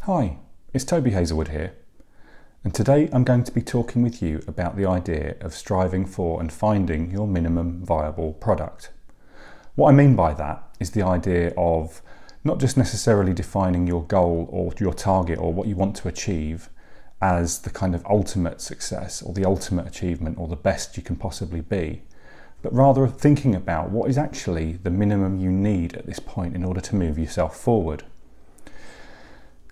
Hi, it's Toby Hazelwood here, and today I'm going to be talking with you about the idea of striving for and finding your minimum viable product. What I mean by that is the idea of not just necessarily defining your goal or your target or what you want to achieve as the kind of ultimate success or the ultimate achievement or the best you can possibly be, but rather thinking about what is actually the minimum you need at this point in order to move yourself forward.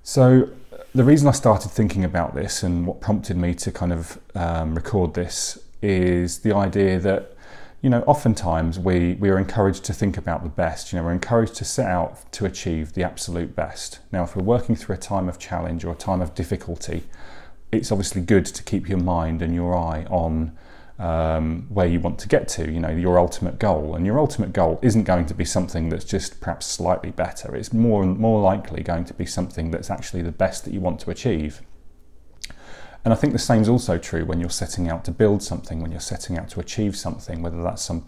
So the reason I started thinking about this and what prompted me to kind of record this is the idea that, oftentimes we are encouraged to think about the best. We're encouraged to set out to achieve the absolute best. Now, if we're working through a time of challenge or a time of difficulty, it's obviously good to keep your mind and your eye on where you want to get to, your ultimate goal. And your ultimate goal isn't going to be something that's just perhaps slightly better. It's more likely going to be something that's actually the best that you want to achieve. And I think the same is also true when you're setting out to build something, when you're setting out to achieve something, whether that's some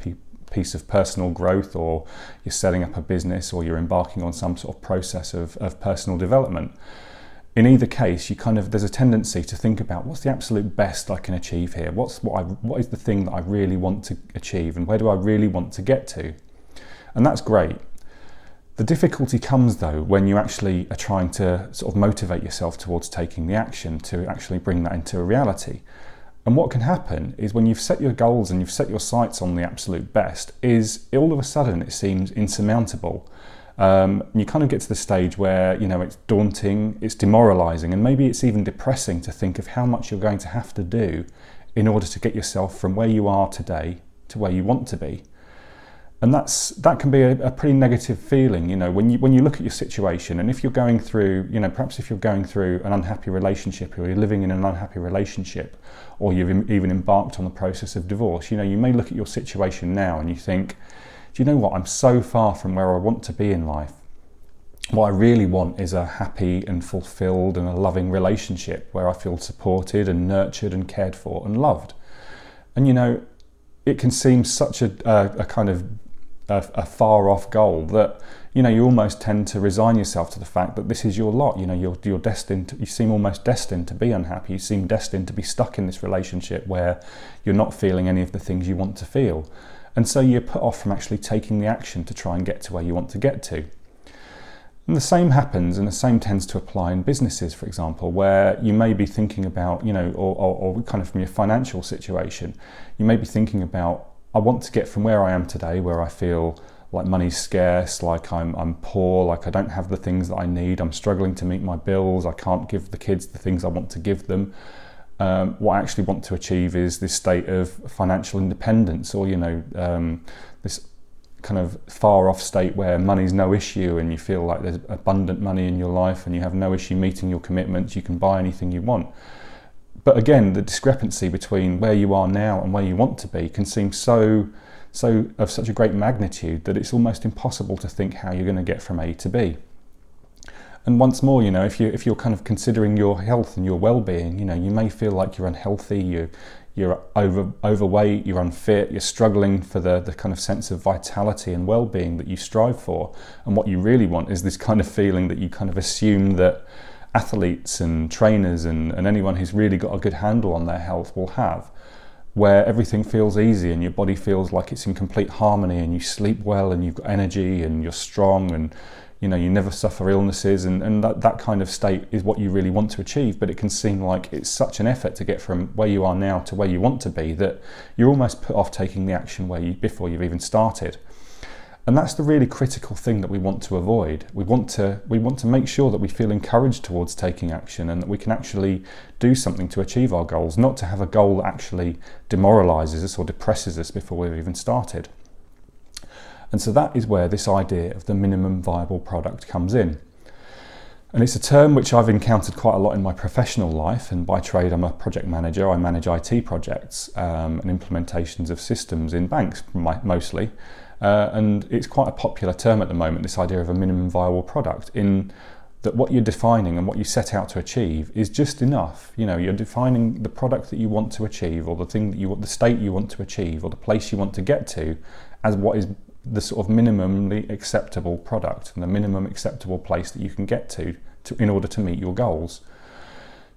piece of personal growth or you're setting up a business or you're embarking on some sort of process of personal development. In either case, there's a tendency to think about what's the absolute best I can achieve here? What is the thing that I really want to achieve, and where do I really want to get to? And that's great. The difficulty comes though when you actually are trying to sort of motivate yourself towards taking the action to actually bring that into a reality. And what can happen is when you've set your goals and you've set your sights on the absolute best, is all of a sudden it seems insurmountable. You kind of get to the stage where, it's daunting, it's demoralising, and maybe it's even depressing to think of how much you're going to have to do in order to get yourself from where you are today to where you want to be. And that can be a pretty negative feeling, when you look at your situation, and if you're going through, perhaps if you're going through an unhappy relationship, or you're living in an unhappy relationship, or you've even embarked on the process of divorce, you may look at your situation now and you think, do you know what? I'm so far from where I want to be in life. What I really want is a happy and fulfilled and a loving relationship where I feel supported and nurtured and cared for and loved. And it can seem such a kind of a far off goal that you almost tend to resign yourself to the fact that this is your lot. You're destined. You seem almost destined to be unhappy. You seem destined to be stuck in this relationship where you're not feeling any of the things you want to feel. And so you're put off from actually taking the action to try and get to where you want to get to. And the same happens, and the same tends to apply in businesses, for example, where you may be thinking about, or kind of from your financial situation, you may be thinking about, I want to get from where I am today, where I feel like money's scarce, like I'm poor, like I don't have the things that I need, I'm struggling to meet my bills, I can't give the kids the things I want to give them. What I actually want to achieve is this state of financial independence, or this kind of far off state where money's no issue and you feel like there's abundant money in your life and you have no issue meeting your commitments, you can buy anything you want. But again, the discrepancy between where you are now and where you want to be can seem so of such a great magnitude that it's almost impossible to think how you're going to get from A to B. And once more, if you're kind of considering your health and your well-being, you may feel like you're unhealthy, you're overweight, you're unfit, you're struggling for the kind of sense of vitality and well-being that you strive for. And what you really want is this kind of feeling that you kind of assume that athletes and trainers and anyone who's really got a good handle on their health will have, where everything feels easy and your body feels like it's in complete harmony and you sleep well and you've got energy and you're strong and you never suffer illnesses, and that kind of state is what you really want to achieve. But it can seem like it's such an effort to get from where you are now to where you want to be that you're almost put off taking the action before you've even started. And that's the really critical thing that we want to avoid. We want to make sure that we feel encouraged towards taking action and that we can actually do something to achieve our goals, not to have a goal that actually demoralises us or depresses us before we've even started. And so that is where this idea of the minimum viable product comes in. And it's a term which I've encountered quite a lot in my professional life, and by trade I'm a project manager. I manage IT projects and implementations of systems in banks mostly. And it's quite a popular term at the moment, this idea of a minimum viable product, in that what you're defining and what you set out to achieve is just enough. You're defining the product that you want to achieve, or the thing that you want, the state you want to achieve, or the place you want to get to, as what is the sort of minimally acceptable product and the minimum acceptable place that you can get to in order to meet your goals.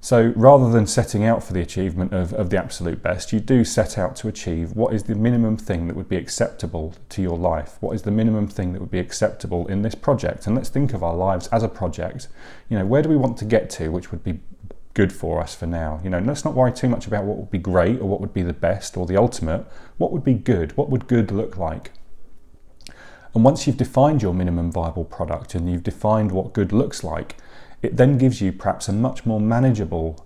So rather than setting out for the achievement of the absolute best, you do set out to achieve what is the minimum thing that would be acceptable to your life. What is the minimum thing that would be acceptable in this project? And let's think of our lives as a project. Where do we want to get to, which would be good for us for now? Let's not worry too much about what would be great or what would be the best or the ultimate. What would be good? What would good look like? And once you've defined your minimum viable product and you've defined what good looks like, it then gives you perhaps a much more manageable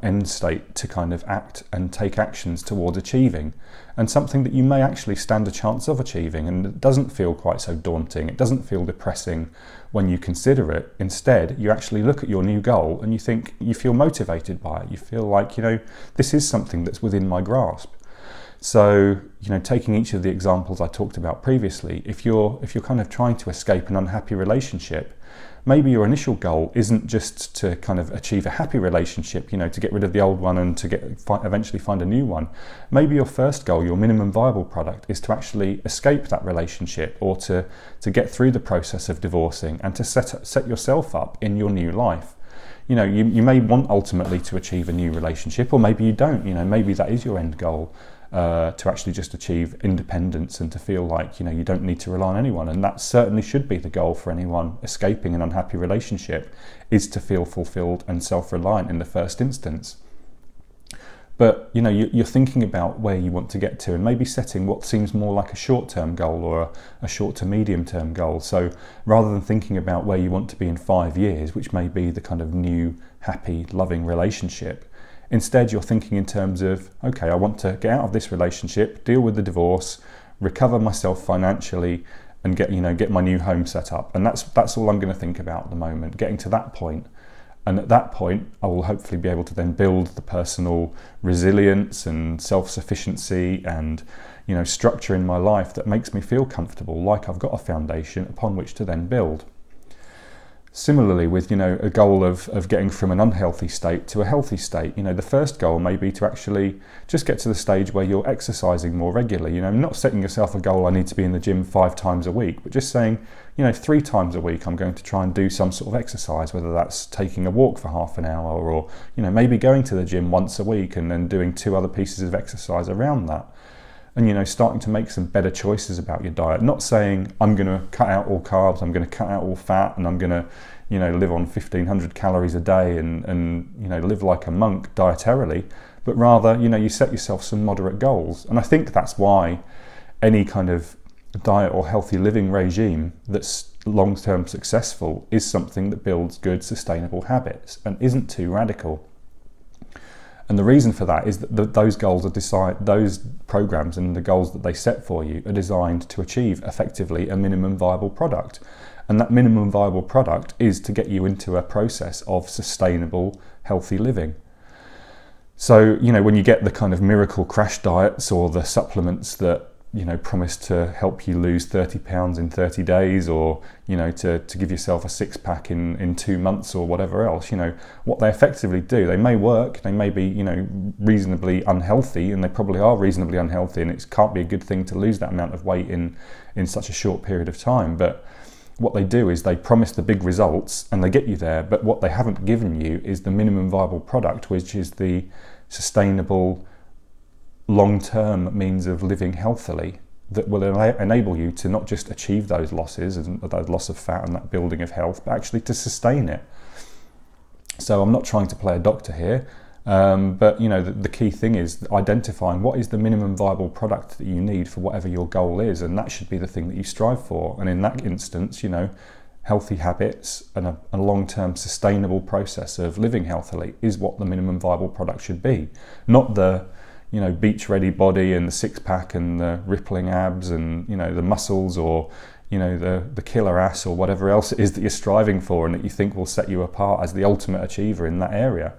end state to kind of act and take actions towards achieving, and something that you may actually stand a chance of achieving, and it doesn't feel quite so daunting. It doesn't feel depressing when you consider it. Instead, you actually look at your new goal and you feel motivated by it. You feel like, this is something that's within my grasp. So, taking each of the examples I talked about previously, if you're kind of trying to escape an unhappy relationship, maybe your initial goal isn't just to kind of achieve a happy relationship, to get rid of the old one and to eventually find a new one. Maybe your first goal, your minimum viable product, is to actually escape that relationship, or to get through the process of divorcing and to set yourself up in your new life. You may want ultimately to achieve a new relationship, or maybe you don't. Maybe that is your end goal. To actually just achieve independence and to feel like you don't need to rely on anyone, and that certainly should be the goal for anyone escaping an unhappy relationship, is to feel fulfilled and self-reliant in the first instance. But you're thinking about where you want to get to, and maybe setting what seems more like a short-term goal or a short to medium-term goal. So rather than thinking about where you want to be in 5 years, which may be the kind of new, happy, loving relationship, instead, you're thinking in terms of, okay, I want to get out of this relationship, deal with the divorce, recover myself financially, and get my new home set up. And that's all I'm going to think about at the moment, getting to that point. And at that point, I will hopefully be able to then build the personal resilience and self-sufficiency and structure in my life that makes me feel comfortable, like I've got a foundation upon which to then build. Similarly, with a goal of getting from an unhealthy state to a healthy state, the first goal may be to actually just get to the stage where you're exercising more regularly. Not setting yourself a goal, I need to be in the gym 5 times a week, but just saying, 3 times a week I'm going to try and do some sort of exercise, whether that's taking a walk for half an hour, or maybe going to the gym once a week and then doing 2 other pieces of exercise around that. And starting to make some better choices about your diet. Not saying I'm going to cut out all carbs, I'm going to cut out all fat, and I'm going to live on 1,500 calories a day and live like a monk dietarily, but rather you set yourself some moderate goals. And I think that's why any kind of diet or healthy living regime that's long-term successful is something that builds good sustainable habits and isn't too radical. And the reason for that is that those goals those programs and the goals that they set for you are designed to achieve effectively a minimum viable product. And that minimum viable product is to get you into a process of sustainable, healthy living. So, when you get the kind of miracle crash diets or the supplements that promise to help you lose 30 pounds in 30 days, or to give yourself a 6-pack in 2 months, or whatever else, what they effectively do, they may work, they may be reasonably unhealthy, and they probably are reasonably unhealthy, and it can't be a good thing to lose that amount of weight in such a short period of time. But what they do is they promise the big results and they get you there, but what they haven't given you is the minimum viable product, which is the sustainable long-term means of living healthily that will enable you to not just achieve those losses and that loss of fat and that building of health, but actually to sustain it. So I'm not trying to play a doctor here, but the key thing is identifying what is the minimum viable product that you need for whatever your goal is, and that should be the thing that you strive for. And in that instance, healthy habits and a long-term sustainable process of living healthily is what the minimum viable product should be, not the beach ready body and the 6-pack and the rippling abs and the muscles, or the killer ass, or whatever else it is that you're striving for and that you think will set you apart as the ultimate achiever in that area.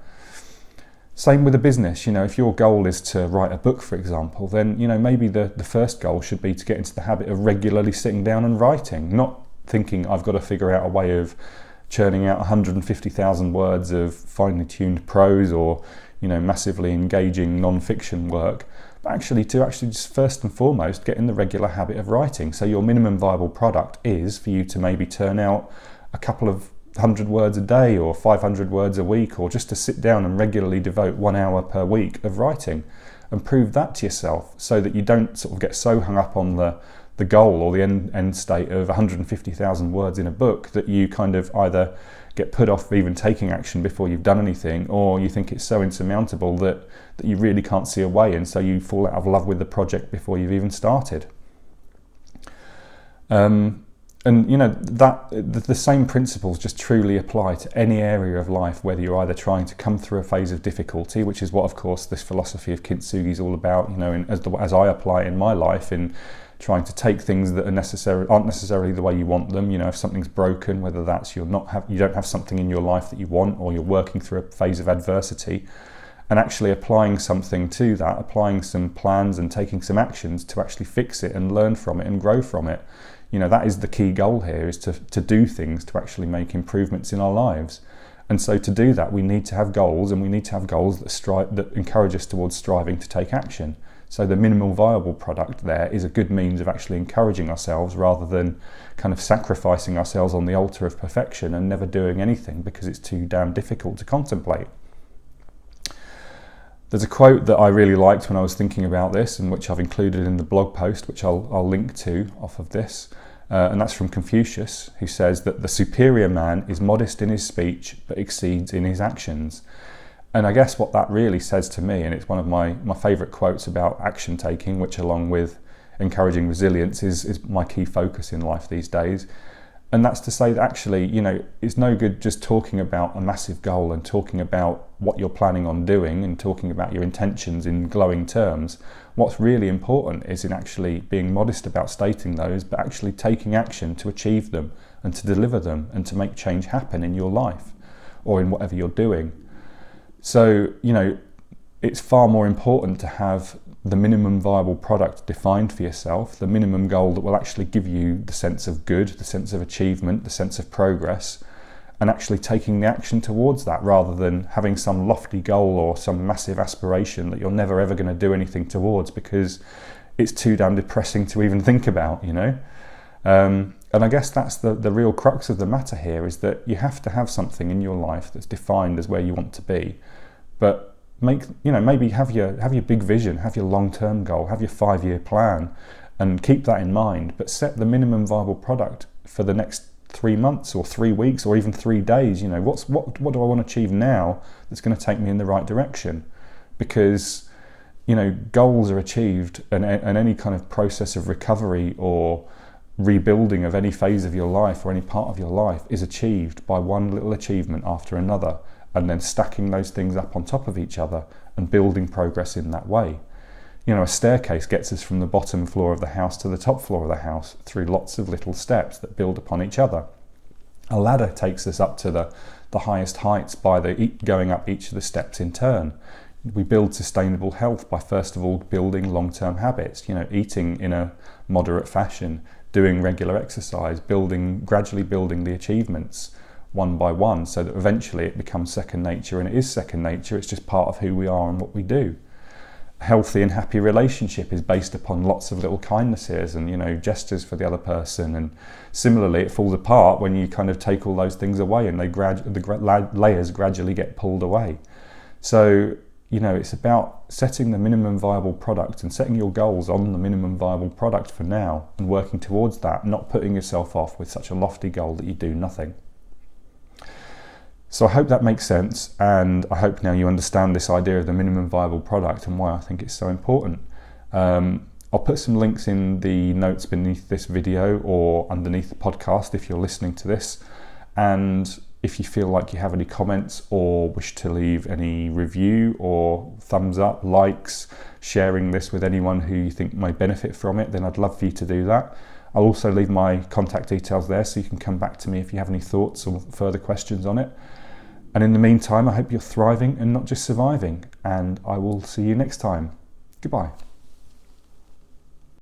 Same with a business. If your goal is to write a book, for example, then maybe the first goal should be to get into the habit of regularly sitting down and writing, not thinking I've got to figure out a way of churning out 150,000 words of finely tuned prose, or massively engaging non-fiction work, but actually just first and foremost get in the regular habit of writing. So your minimum viable product is for you to maybe turn out a couple of 100 words a day or 500 words a week, or just to sit down and regularly devote 1 hour per week of writing, and prove that to yourself, so that you don't sort of get so hung up on the goal or the end state of 150,000 words in a book that you kind of either get put off even taking action before you've done anything, or you think it's so insurmountable that you really can't see a way, and so you fall out of love with the project before you've even started. And you know, that the same principles just truly apply to any area of life, whether you're either trying to come through a phase of difficulty, which is what, of course, this philosophy of Kintsugi is all about, you know, as I apply it in my life, in trying to take things that aren't necessarily the way you want them. You know, if something's broken, whether that's you don't have something in your life that you want, or you're working through a phase of adversity, and actually applying something to that, applying some plans and taking some actions to actually fix it and learn from it and grow from it. You know, that is the key goal here, is to do things to actually make improvements in our lives. And so to do that, we need to have goals, and we need to have goals that encourage us towards striving to take action. So the minimal viable product there is a good means of actually encouraging ourselves, rather than kind of sacrificing ourselves on the altar of perfection and never doing anything because it's too damn difficult to contemplate. There's a quote that I really liked when I was thinking about this, and which I've included in the blog post, which I'll link to off of this, and that's from Confucius, who says that the superior man is modest in his speech but exceeds in his actions. And I guess what that really says to me, and it's one of my favourite quotes about action taking, which along with encouraging resilience is my key focus in life these days. And that's to say that actually, you know, it's no good just talking about a massive goal and talking about what you're planning on doing and talking about your intentions in glowing terms. What's really important is in actually being modest about stating those, but actually taking action to achieve them and to deliver them and to make change happen in your life or in whatever you're doing. So, you know, it's far more important to have the minimum viable product defined for yourself, the minimum goal that will actually give you the sense of good, the sense of achievement, the sense of progress, and actually taking the action towards that, rather than having some lofty goal or some massive aspiration that you're never ever going to do anything towards because it's too damn depressing to even think about, you know. And I guess that's the real crux of the matter here, is that you have to have something in your life that's defined as where you want to be, but maybe have your big vision, have your long-term goal, have your 5-year plan, and keep that in mind, but set the minimum viable product for the next 3 months or 3 weeks or even 3 days. You know, what do I want to achieve now that's going to take me in the right direction? Because, you know, goals are achieved, and any kind of process of recovery or rebuilding of any phase of your life or any part of your life is achieved by one little achievement after another, and then stacking those things up on top of each other and building progress in that way. You know, a staircase gets us from the bottom floor of the house to the top floor of the house through lots of little steps that build upon each other. A ladder takes us up to the highest heights by going up each of the steps in turn. We build sustainable health by first of all building long-term habits, you know, eating in a moderate fashion, doing regular exercise, gradually building the achievements one by one, so that eventually it becomes second nature. And it is second nature, it's just part of who we are and what we do. A healthy and happy relationship is based upon lots of little kindnesses and, you know, gestures for the other person. And similarly, it falls apart when you kind of take all those things away and the layers gradually get pulled away. So, you know, it's about setting the minimum viable product and setting your goals on the minimum viable product for now and working towards that, not putting yourself off with such a lofty goal that you do nothing. So I hope that makes sense, and I hope now you understand this idea of the minimum viable product and why I think it's so important. I'll put some links in the notes beneath this video or underneath the podcast if you're listening to this. And if you feel like you have any comments or wish to leave any review or thumbs up, likes, sharing this with anyone who you think may benefit from it, then I'd love for you to do that. I'll also leave my contact details there so you can come back to me if you have any thoughts or further questions on it. And in the meantime, I hope you're thriving and not just surviving, and I will see you next time. Goodbye.